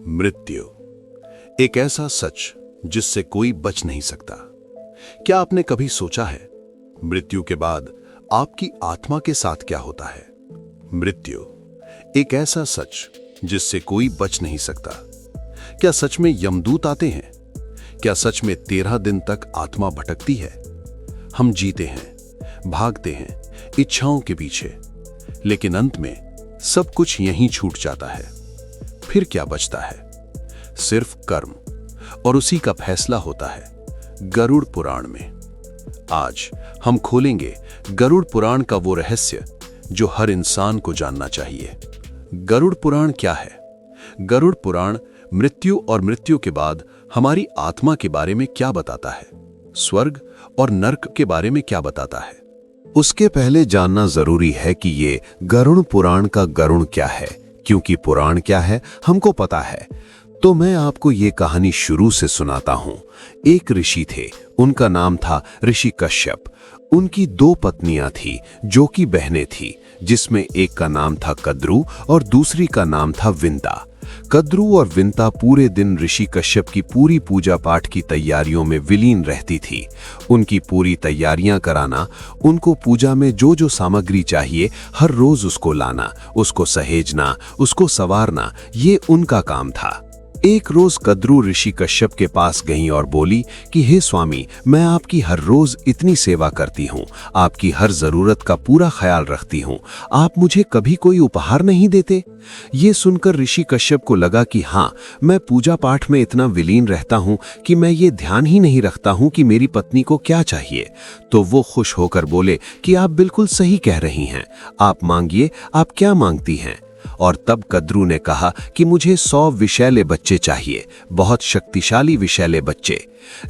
मृत्यु एक ऐसा सच जिससे कोई बच नहीं सकता। क्या आपने कभी सोचा है मृत्यु के बाद आपकी आत्मा के साथ क्या होता है? मृत्यु एक ऐसा सच जिससे कोई बच नहीं सकता। क्या सच में यमदूत आते हैं? क्या सच में 13 दिन तक आत्मा भटकती है? हम जीते हैं, भागते हैं इच्छाओं के पीछे, लेकिन अंत में सब कुछ यहीं छूट जाता है। फिर क्या बचता है? सिर्फ कर्म, और उसी का फैसला होता है गरुड़ पुराण में। आज हम खोलेंगे गरुड़ पुराण का वो रहस्य जो हर इंसान को जानना चाहिए। गरुड़ पुराण क्या है? गरुड़ पुराण मृत्यु और मृत्यु के बाद हमारी आत्मा के बारे में क्या बताता है, स्वर्ग और नर्क के बारे में क्या बताता है। उसके पहले जानना जरूरी है कि ये गरुड़ पुराण का गरुड़ क्या है, क्योंकि पुराण क्या है हमको पता है। तो मैं आपको ये कहानी शुरू से सुनाता हूं। एक ऋषि थे, उनका नाम था ऋषि कश्यप। उनकी 2 पत्नियां थी जो कि बहनें थी, जिसमें एक का नाम था कद्रू और दूसरी का नाम था विंता। कद्रू और विंता पूरे दिन ऋषि कश्यप की पूरी पूजा पाठ की तैयारियों में विलीन रहती थी। उनकी पूरी तैयारियां कराना, उनको पूजा में जो जो सामग्री चाहिए हर रोज उसको लाना, उसको सहेजना, उसको संवारना, ये उनका काम था। एक रोज कद्रू ऋषि कश्यप के पास गईं और बोली कि हे स्वामी, मैं आपकी हर रोज इतनी सेवा करती हूँ, आपकी हर जरूरत का पूरा ख्याल रखती हूँ, आप मुझे कभी कोई उपहार नहीं देते? ये सुनकर ऋषि कश्यप को लगा कि हाँ, मैं पूजा पाठ में इतना विलीन रहता हूँ कि मैं ये ध्यान ही नहीं रखता हूँ कि मेरी पत्नी को क्या चाहिए। तो वो खुश होकर बोले कि आप बिल्कुल सही कह रही हैं, आप मांगिए, आप क्या मांगती हैं? और तब कद्रू ने कहा कि मुझे 100 विषैले बच्चे चाहिए, बहुत शक्तिशाली विषैले बच्चे।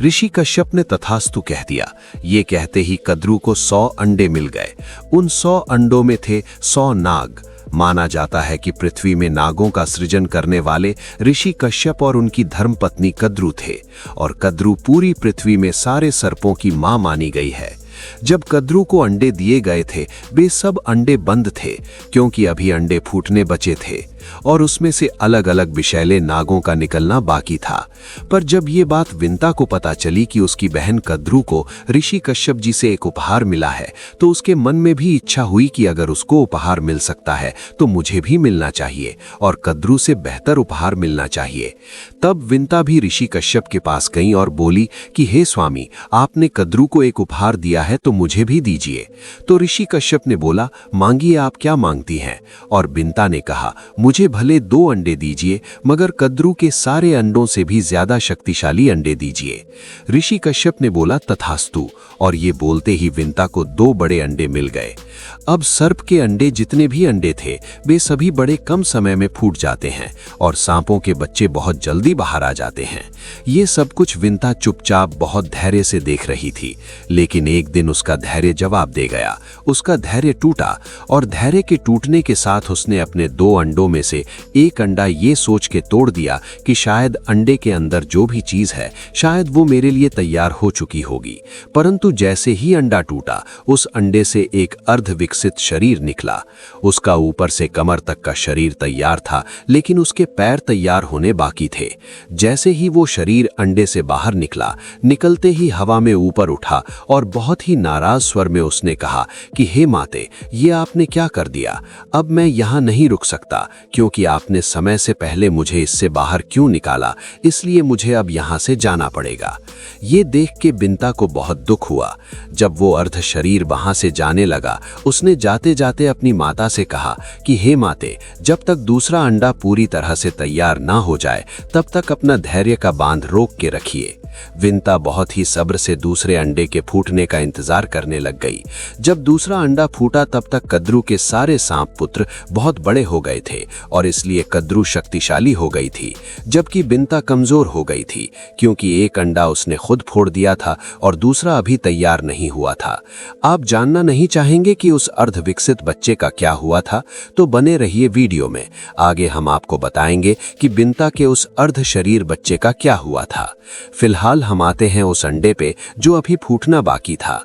ऋषि कश्यप ने तथास्तु कह दिया। ये कहते ही कद्रू को 100 अंडे मिल गए। उन 100 अंडों में थे 100 नाग। माना जाता है कि पृथ्वी में नागों का सृजन करने वाले ऋषि कश्यप और उनकी धर्मपत्नी कद्रू थे, और कद्रू पूरी पृथ्वी में सारे सर्पों की मां मानी गई है। जब कद्रू को अंडे दिए गए थे, वे सब अंडे बंद थे, क्योंकि अभी अंडे फूटने बचे थे और उसमें से अलग अलग विषैले नागों का निकलना बाकी था। पर जब ये बात विंता को पता चली कि उसकी बहन कद्रू को ऋषि कश्यप जी से एक उपहार मिला है, तो उसके मन में भी इच्छा हुई कि अगर उसको उपहार मिल सकता है तो मुझे भी मिलना चाहिए और कद्रू से बेहतर उपहार मिलना चाहिए। तब विंता भी ऋषि कश्यप के पास गई और बोली कि हे स्वामी, आपने कद्रू को एक उपहार दिया है तो मुझे भी दीजिए। तो ऋषि कश्यप ने बोला, मांगिए, आप क्या मांगती हैं? और विंता ने कहा, मुझे भले 2 अंडे दीजिए, मगर कद्रू के सारे अंडों से भी ज्यादा शक्तिशाली अंडे दीजिए। ऋषि कश्यप ने बोला, तथास्तु, और ये बोलते ही विंता को 2 बड़े अंडे मिल गए। अब सर्प के अंडे जितने भी अंडे थे, वे सभी बड़े कम समय में फूट जाते हैं और सांपों के बच्चे बहुत जल्दी बाहर आ जाते हैं। ये सब कुछ विंता चुपचाप बहुत धैर्य से देख रही थी, लेकिन एक दिन उसका धैर्य जवाब दे गया। उसका धैर्य टूटा और धैर्य के टूटने के साथ उसने अपने 2 अंडों में से एक अंडा ये सोच के तोड़ दिया कि शायद अंडे के अंदर जो भी चीज है, शायद वो मेरे लिए तैयार हो चुकी होगी। परंतु जैसे ही अंडा टूटा, उस अंडे से एक अर्ध विकसित शरीर निकला। उसका ऊपर से कमर तक का शरीर तैयार था, लेकिन उसके पैर तैयार होने बाकी थे। जैसे ही वो शरीर अंडे से बाहर निकला, निकलते ही हवा में ऊपर उठा और बहुत ही नाराज स्वर में उसने कहा कि हे माते, ये आपने क्या कर दिया? अब मैं यहाँ नहीं रुक सकता, क्योंकि आपने समय से पहले मुझे इससे बाहर क्यों निकाला, इसलिए मुझे अब यहाँ से जाना पड़ेगा। ये देख के विंता को बहुत दुख हुआ। जब वो अर्ध शरीर वहां से जाने लगा, उसने जाते जाते अपनी माता से कहा कि हे माते, जब तक दूसरा अंडा पूरी तरह से तैयार ना हो जाए, तब तक अपना धैर्य का बांध रोक के रखिए। विंता बहुत ही सब्र से दूसरे अंडे के फूटने का इंतजार करने लग गई। जब दूसरा अंडा फूटा, तब तक कद्रू के सारे सांप पुत्र बहुत बड़े हो गए थे और इसलिए कद्रू शक्तिशाली हो गई थी, जबकि विंता कमजोर हो गई थी, क्योंकि एक अंडा उसने खुद फोड़ दिया था और दूसरा अभी तैयार नहीं हुआ था। आप जानना नहीं चाहेंगे कि उस अर्ध विकसित बच्चे का क्या हुआ था? तो बने रहिए वीडियो में। आगे हम आपको बताएंगे कि विंता के उस अर्ध शरीर बच्चे का क्या हुआ था। फिलहाल फिलहाल हम आते हैं उस अंडे पे जो अभी फूटना बाकी था।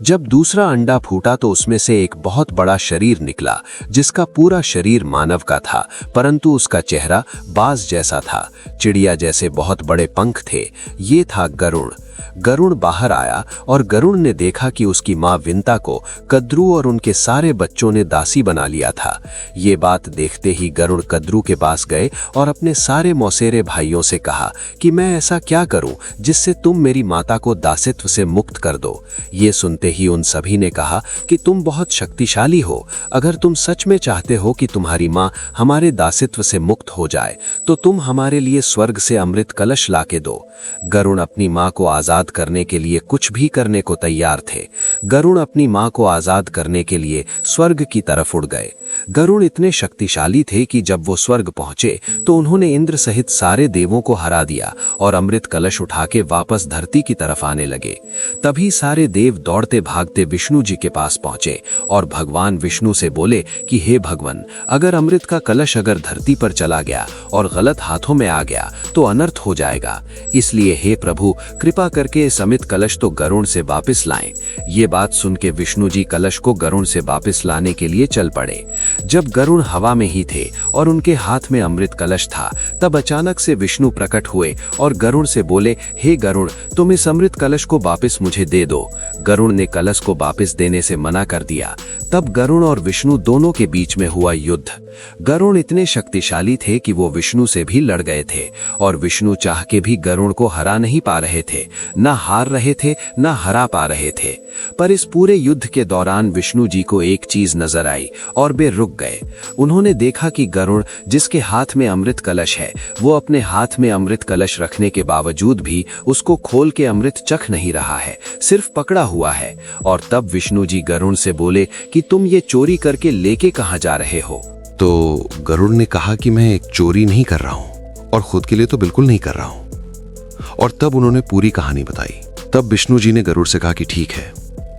जब दूसरा अंडा फूटा तो उसमें से एक बहुत बड़ा शरीर निकला, जिसका पूरा शरीर मानव का था, परंतु उसका चेहरा बाज जैसा था। चिड़िया जैसे बहुत बड़े पंख थे। ये था गरुड़। गरुड़ बाहर आया और गरुड़ ने देखा कि उसकी माँ विंता को कद्रू और उनके सारे बच्चों ने दासी बना लिया था। ये बात देखते ही गरुड़ कद्रू के पास गए और अपने सारे मौसेरे भाइयों से कहा कि मैं ऐसा क्या करूं जिससे तुम मेरी माता को दासित्व से मुक्त कर दो। ये सुनते ही उन सभी ने कहा कि तुम बहुत शक्तिशाली हो। अगर तुम सच में चाहते हो कि तुम्हारी माँ हमारे दासित्व से मुक्त हो जाए तो तुम हमारे लिए स्वर्ग से अमृत कलश लाके दो। गरुड़ अपनी माँ को आजाद करने के लिए कुछ भी करने को तैयार थे। गरुड़ अपनी माँ को आजाद करने के लिए स्वर्ग की तरफ उड़ गए। गरुड़ इतने शक्तिशाली थे कि जब वो स्वर्ग पहुंचे तो उन्होंने इंद्र सहित सारे देवों को हरा दिया और अमृत कलश उठा के वापस धरती की तरफ आने लगे। तभी सारे देव दौड़ते भागते विष्णु जी के पास पहुंचे और भगवान विष्णु से बोले कि हे भगवान, अगर अमृत का कलश अगर धरती पर चला गया और गलत हाथों में आ गया तो अनर्थ हो जाएगा। इसलिए हे प्रभु, कृपा करके इस अमृत कलश तो गरुड़ से वापस लाएं। ये बात सुन के विष्णु जी कलश को गरुड़ से वापस लाने के लिए चल पड़े। जब गरुड़ हवा में ही थे और उनके हाथ में अमृत कलश था, तब अचानक से विष्णु प्रकट हुए और गरुड़ से बोले, हे गरुड़, तुम इस अमृत कलश को वापस मुझे दे दो। गरुड़ ने कलश को वापस देने से मना कर दिया। तब गरुड़ और विष्णु दोनों के बीच में हुआ युद्ध। गरुड़ इतने शक्तिशाली थे कि वो विष्णु से भी लड़ गए थे और विष्णु चाह के भी गरुड़ को हरा नहीं पा रहे थे। न हार रहे थे न हरा पा रहे थे। पर इस पूरे युद्ध के दौरान विष्णु जी को एक चीज नजर आई और वे रुक गए। उन्होंने देखा कि गरुड़, जिसके हाथ में अमृत कलश है, वो अपने हाथ में अमृत कलश रखने के बावजूद भी उसको खोल के अमृत चख नहीं रहा है, सिर्फ पकड़ा हुआ है। और तब विष्णु जी गरुड़ से बोले कि तुम ये चोरी करके लेके कहाँ जा रहे हो? तो गरुड़ ने कहा कि मैं एक चोरी नहीं कर रहा हूं और खुद के लिए तो बिल्कुल नहीं कर रहा हूं। और तब उन्होंने पूरी कहानी बताई। तब विष्णु जी ने गरुड़ से कहा कि ठीक है,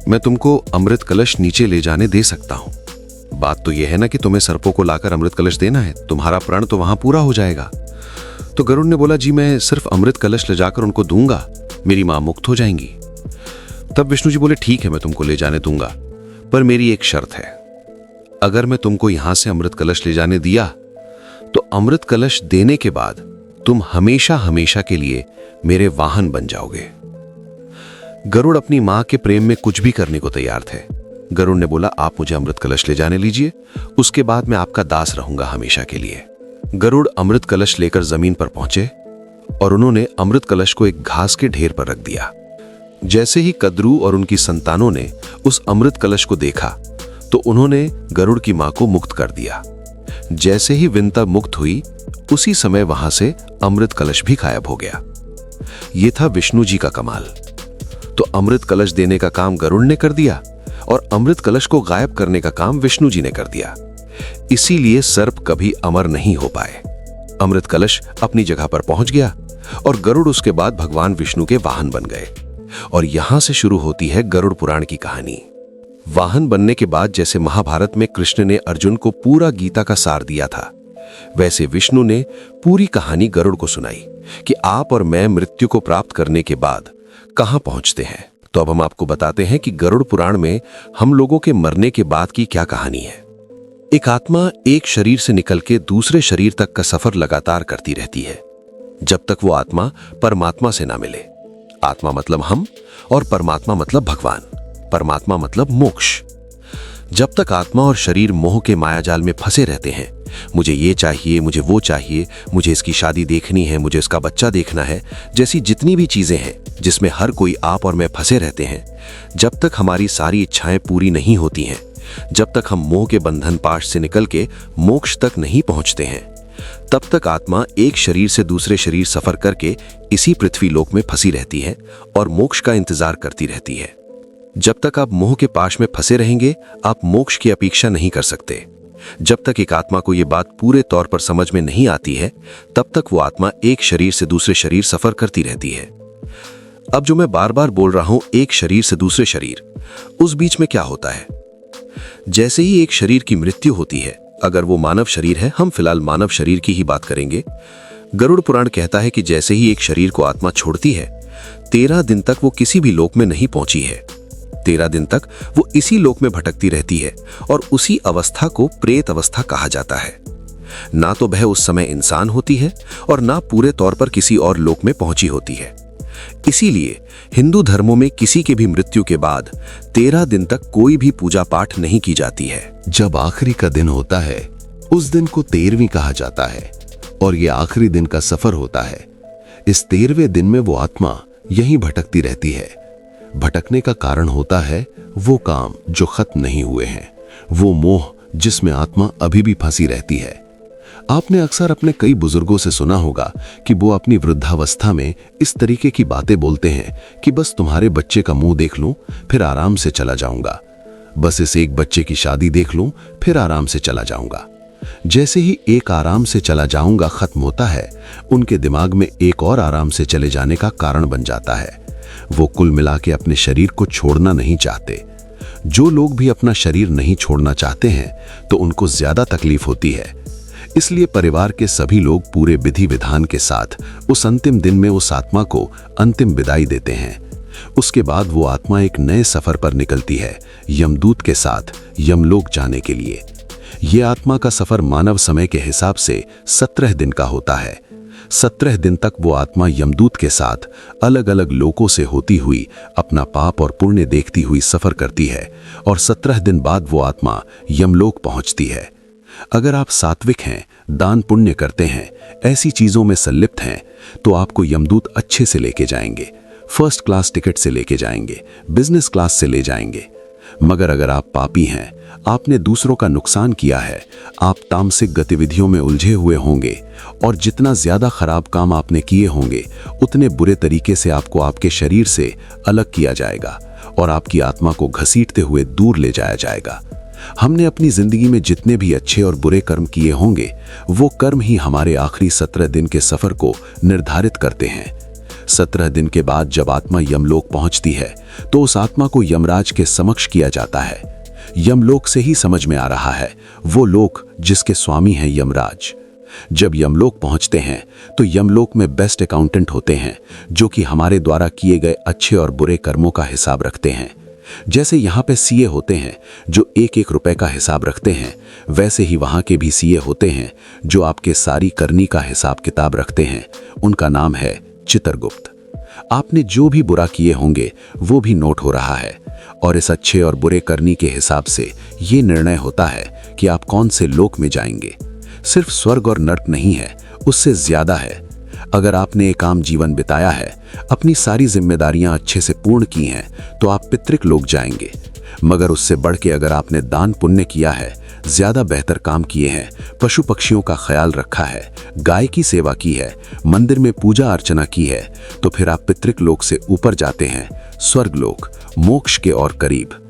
मैं तुमको अमृत कलश नीचे ले जाने दे सकता हूं। बात तो यह है ना कि तुम्हें सर्पों को लाकर अमृत कलश देना है, तुम्हारा प्रण तो वहां पूरा हो जाएगा। तो गरुड़ ने बोला, जी मैं सिर्फ अमृत कलश ले जाकर उनको दूंगा, मेरी मां मुक्त हो जाएंगी। तब विष्णु जी बोले, ठीक है, मैं तुमको ले जाने दूंगा, पर मेरी एक शर्त है। अगर मैं तुमको यहां से अमृत कलश ले जाने दिया तो अमृत कलश देने के बाद तुम हमेशा हमेशा के लिए मेरे वाहन बन जाओगे। गरुड़ अपनी मां के प्रेम में कुछ भी करने को तैयार थे। गरुड़ ने बोला, आप मुझे अमृत कलश ले जाने लीजिए, उसके बाद मैं आपका दास रहूंगा हमेशा के लिए। गरुड़ अमृत कलश लेकर जमीन पर पहुंचे और उन्होंने अमृत कलश को एक घास के ढेर पर रख दिया। जैसे ही कद्रू और उनकी संतानों ने उस अमृत कलश को देखा तो उन्होंने गरुड़ की मां को मुक्त कर दिया। जैसे ही विंता मुक्त हुई, उसी समय वहां से अमृत कलश भी गायब हो गया। यह था विष्णु जी का कमाल। तो अमृत कलश देने का काम गरुड़ ने कर दिया और अमृत कलश को गायब करने का काम विष्णु जी ने कर दिया। इसीलिए सर्प कभी अमर नहीं हो पाए। अमृत कलश अपनी जगह पर पहुंच गया और गरुड़ उसके बाद भगवान विष्णु के वाहन बन गए। और यहां से शुरू होती है गरुड़ पुराण की कहानी। वाहन बनने के बाद जैसे महाभारत में कृष्ण ने अर्जुन को पूरा गीता का सार दिया था, वैसे विष्णु ने पूरी कहानी गरुड़ को सुनाई कि आप और मैं मृत्यु को प्राप्त करने के बाद कहां पहुंचते हैं। तो अब हम आपको बताते हैं कि गरुड़ पुराण में हम लोगों के मरने के बाद की क्या कहानी है। एक आत्मा एक शरीर से निकल के दूसरे शरीर तक का सफर लगातार करती रहती है, जब तक वो आत्मा परमात्मा से ना मिले। आत्मा मतलब हम और परमात्मा मतलब भगवान, परमात्मा मतलब मोक्ष। जब तक आत्मा और शरीर मोह के मायाजाल में फंसे रहते हैं, मुझे ये चाहिए, मुझे वो चाहिए, मुझे इसकी शादी देखनी है, मुझे इसका बच्चा देखना है, जैसी जितनी भी चीजें हैं जिसमें हर कोई आप और मैं फंसे रहते हैं, जब तक हमारी सारी इच्छाएं पूरी नहीं होती हैं, जब तक हम मोह के बंधन पाश से निकल के मोक्ष तक नहीं पहुंचते हैं, तब तक आत्मा एक शरीर से दूसरे शरीर सफर करके इसी पृथ्वी लोक में फंसी रहती है और मोक्ष का इंतजार करती रहती है। जब तक आप मोह के पाश में फंसे रहेंगे, आप मोक्ष की अपेक्षा नहीं कर सकते। जब तक एक आत्मा को यह बात पूरे तौर पर समझ में नहीं आती है, तब तक वो आत्मा एक शरीर से दूसरे शरीर सफर करती रहती है। अब जो मैं बार बार बोल रहा हूं, एक शरीर से दूसरे शरीर, उस बीच में क्या होता है? जैसे ही एक शरीर की मृत्यु होती है, अगर वो मानव शरीर है, हम फिलहाल मानव शरीर की ही बात करेंगे, गरुड़ पुराण कहता है कि जैसे ही एक शरीर को आत्मा छोड़ती है, 13 दिन तक वो किसी भी लोक में नहीं पहुंची है। 13 दिन तक वो इसी लोक में भटकती रहती है और उसी अवस्था को प्रेत अवस्था कहा जाता है। ना तो वह उस समय इंसान होती है और ना पूरे तौर पर किसी और लोक में पहुंची होती है। इसीलिए हिंदू धर्मों में किसी के भी मृत्यु के बाद 13 दिन तक कोई भी पूजा पाठ नहीं की जाती है। जब आखिरी का दिन होता है उस दिन को 13वीं कहा जाता है और ये आखिरी दिन का सफर होता है। इस 13वें दिन में वो आत्मा यहीं भटकती रहती है। भटकने का कारण होता है वो काम जो खत्म नहीं हुए हैं, वो मोह जिसमें आत्मा अभी भी फंसी रहती है। आपने अक्सर अपने कई बुजुर्गों से सुना होगा कि वो अपनी वृद्धावस्था में इस तरीके की बातें बोलते हैं कि बस तुम्हारे बच्चे का मुंह देख लूं फिर आराम से चला जाऊंगा, बस इस एक बच्चे की शादी देख लूं फिर आराम से चला जाऊंगा। जैसे ही एक आराम से चला जाऊंगा खत्म होता है, उनके दिमाग में एक और आराम से चले जाने का कारण बन जाता है। वो कुल मिला के अपने शरीर को छोड़ना नहीं चाहते। जो लोग भी अपना शरीर नहीं छोड़ना चाहते हैं तो उनको ज्यादा तकलीफ होती है। इसलिए परिवार के सभी लोग पूरे विधि विधान के साथ उस अंतिम दिन में उस आत्मा को अंतिम विदाई देते हैं। उसके बाद वो आत्मा एक नए सफर पर निकलती है, यमदूत के साथ यमलोक जाने के लिए। ये आत्मा का सफर मानव समय के हिसाब से 17 दिन का होता है। 17 दिन तक वो आत्मा यमदूत के साथ अलग अलग लोकों से होती हुई अपना पाप और पुण्य देखती हुई सफर करती है और 17 दिन बाद वो आत्मा यमलोक पहुंचती है। अगर आप सात्विक हैं, दान पुण्य करते हैं, ऐसी चीजों में संलिप्त हैं, तो आपको यमदूत अच्छे से लेके जाएंगे, फर्स्ट क्लास टिकट से लेके जाएंगे, बिजनेस क्लास से ले जाएंगे। मगर अगर आप पापी हैं, आपने दूसरों का नुकसान किया है, आप तामसिक गतिविधियों में उलझे हुए होंगे और जितना ज्यादा खराब काम आपने किए होंगे उतने बुरे तरीके से आपको आपके शरीर से अलग किया जाएगा और आपकी आत्मा को घसीटते हुए दूर ले जाया जाएगा। हमने अपनी जिंदगी में जितने भी अच्छे और बुरे कर्म किए होंगे वो कर्म ही हमारे आखिरी 17 दिन के सफर को निर्धारित करते हैं। 17 दिन के बाद जब आत्मा यमलोक पहुंचती है तो उस आत्मा को यमराज के समक्ष किया जाता है। यमलोक से ही समझ में आ रहा है वो लोक जिसके स्वामी हैं यमराज। जब यमलोक पहुंचते हैं तो यमलोक में बेस्ट अकाउंटेंट होते हैं जो कि हमारे द्वारा किए गए अच्छे और बुरे कर्मों का हिसाब रखते हैं। जैसे यहाँ पे सीए होते हैं जो 1-1 रुपए का हिसाब रखते हैं, वैसे ही वहाँ के भी सीए होते हैं जो आपके सारी करनी का हिसाब किताब रखते हैं। उनका नाम है चित्रगुप्त। आपने जो भी बुरा किए होंगे वो भी नोट हो रहा है और इस अच्छे और बुरे करनी के हिसाब से ये निर्णय होता है कि आप कौन से लोक में जाएंगे। सिर्फ स्वर्ग और नर्क नहीं है, उससे ज्यादा है। अगर आपने एक आम जीवन बिताया है, अपनी सारी जिम्मेदारियां अच्छे से पूर्ण की हैं, तो आप पितृक लोक जाएंगे। मगर उससे बढ़ के अगर आपने दान पुण्य किया है, ज्यादा बेहतर काम किए हैं, पशु पक्षियों का ख्याल रखा है, गाय की सेवा की है, मंदिर में पूजा अर्चना की है, तो फिर आप पितृक लोक से ऊपर जाते हैं, स्वर्ग लोक, मोक्ष के और करीब।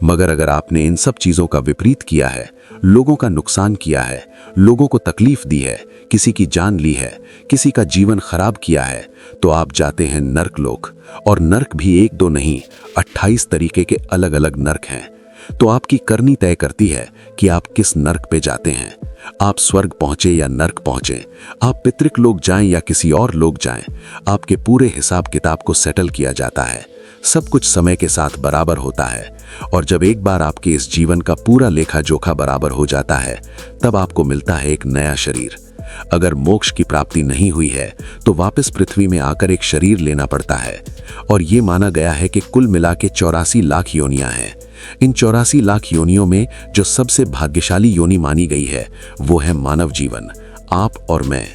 मगर अगर आपने इन सब चीजों का विपरीत किया है, लोगों का नुकसान किया है, लोगों को तकलीफ दी है, किसी की जान ली है, किसी का जीवन खराब किया है, तो आप जाते हैं नर्क लोक। और नर्क भी 1-2 नहीं, 28 तरीके के अलग अलग नर्क हैं। तो आपकी करनी तय करती है कि आप किस नर्क पे जाते हैं। आप स्वर्ग पहुंचे या नर्क पहुंचे, आप पितृक लोक जाएं या किसी और लोक जाएं, आपके पूरे हिसाब किताब को सेटल किया जाता है। सब कुछ समय के साथ बराबर होता है और जब एक बार आपके इस जीवन का पूरा लेखा जोखा बराबर हो जाता है, तब आपको मिलता है एक नया शरीर। अगर मोक्ष की प्राप्ति नहीं हुई है तो वापस पृथ्वी में आकर एक शरीर लेना पड़ता है। और ये माना गया है कि कुल मिला के 84 लाख योनियां हैं। इन 84 लाख योनियों में जो सबसे भाग्यशाली योनि मानी गई है वो है मानव जीवन, आप और मैं।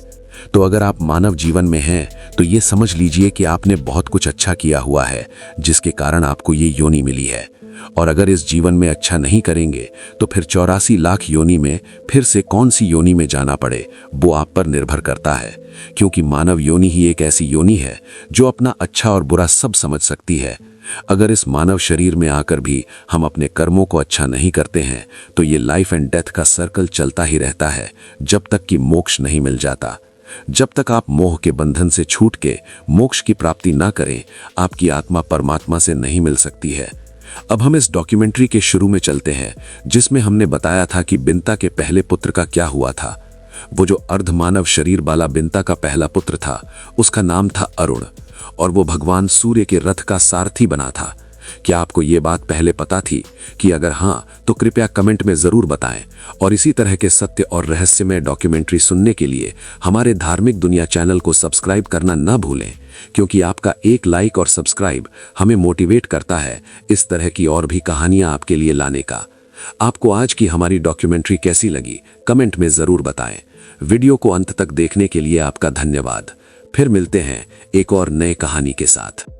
तो अगर आप मानव जीवन में हैं तो ये समझ लीजिए कि आपने बहुत कुछ अच्छा किया हुआ है जिसके कारण आपको ये योनि मिली है। और अगर इस जीवन में अच्छा नहीं करेंगे तो फिर 84 लाख योनि में फिर से कौन सी योनि में जाना पड़े वो आप पर निर्भर करता है, क्योंकि मानव योनि ही एक ऐसी योनि है जो अपना अच्छा और बुरा सब समझ सकती है। अगर इस मानव शरीर में आकर भी हम अपने कर्मों को अच्छा नहीं करते हैं तो ये लाइफ एंड डेथ का सर्कल चलता ही रहता है जब तक कि मोक्ष नहीं मिल जाता। जब तक आप मोह के बंधन से छूट के मोक्ष की प्राप्ति ना करें, आपकी आत्मा परमात्मा से नहीं मिल सकती है। अब हम इस डॉक्यूमेंट्री के शुरू में चलते हैं जिसमें हमने बताया था कि बिंता के पहले पुत्र का क्या हुआ था। वो जो अर्धमानव शरीर वाला बिंता का पहला पुत्र था, उसका नाम था अरुण, और वो भगवान सूर्य के रथ का सारथी बना था। क्या आपको ये बात पहले पता थी? कि अगर हाँ, तो कृपया कमेंट में जरूर बताएं। और इसी तरह के सत्य और रहस्यमय डॉक्यूमेंट्री सुनने के लिए हमारे धार्मिक दुनिया चैनल को सब्सक्राइब करना न भूलें, क्योंकि आपका एक लाइक और सब्सक्राइब हमें मोटिवेट करता है इस तरह की और भी कहानियां आपके लिए लाने का। आपको आज की हमारी डॉक्यूमेंट्री कैसी लगी, कमेंट में जरूर बताएं। वीडियो को अंत तक देखने के लिए आपका धन्यवाद। फिर मिलते हैं एक और नए कहानी के साथ।